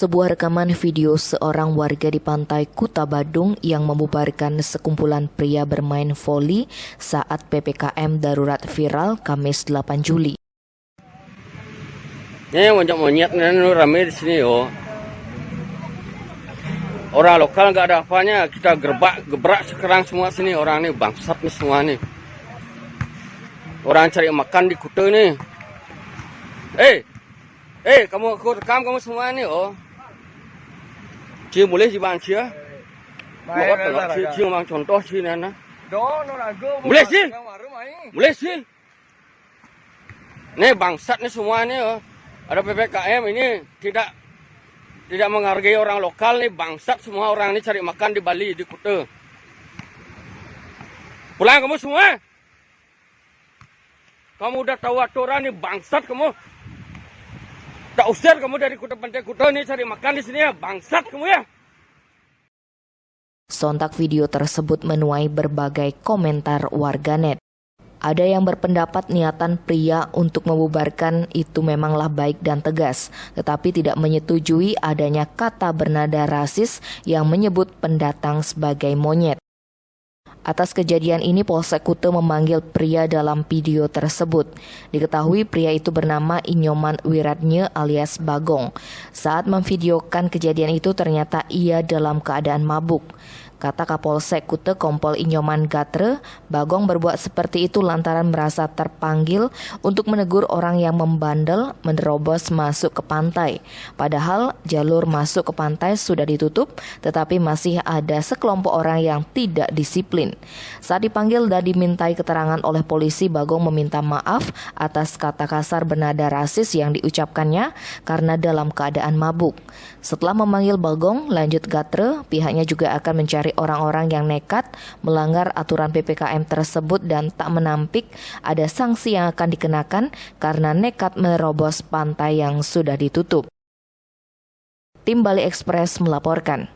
Sebuah rekaman video seorang warga di pantai Kuta Badung yang membubarkan sekumpulan pria bermain voli saat PPKM darurat viral Kamis 8 Juli. Ini monyet-monyet rame di sini yo. Orang lokal nggak ada apanya, kita gebrak sekarang semua sini. Orang ini bangsat nih semua nih. Orang cari makan di Kuta nih. Kamu aku rekam kamu semua nih oh. Cie boleh sih bang cie. Cie bang contoh cie nana. Boleh sih. Boleh sih. Nih bangsat nih semua nih oh. Ada PPKM ini tidak menghargai orang lokal nih, bangsat semua orang ini cari makan di Bali, di Kuta. Pulang kamu semua. Kamu udah tahu aturan nih, bangsat kamu. Tak usir kamu dari Kuta, pantai Kuta nih cari makan di sini ya, bangsat kamu ya. Sontak video tersebut menuai berbagai komentar warganet. Ada yang berpendapat niatan pria untuk membubarkan itu memanglah baik dan tegas, tetapi tidak menyetujui adanya kata bernada rasis yang menyebut pendatang sebagai monyet. Atas kejadian ini, Polsek Kuta memanggil pria dalam video tersebut. Diketahui pria itu bernama Inyoman Wiratnya alias Bagong. Saat memvideokan kejadian itu ternyata ia dalam keadaan mabuk. Kata Kapolsek Kuta Kompol Inyoman Gatre, Bagong berbuat seperti itu lantaran merasa terpanggil untuk menegur orang yang membandel menerobos masuk ke pantai. Padahal jalur masuk ke pantai sudah ditutup, tetapi masih ada sekelompok orang yang tidak disiplin. Saat dipanggil dan dimintai keterangan oleh polisi, Bagong meminta maaf atas kata kasar bernada rasis yang diucapkannya karena dalam keadaan mabuk. Setelah memanggil Bagong, lanjut Gatre, pihaknya juga akan mencari orang-orang yang nekat melanggar aturan PPKM tersebut dan tak menampik ada sanksi yang akan dikenakan karena nekat menerobos pantai yang sudah ditutup. Tim Bali Express melaporkan.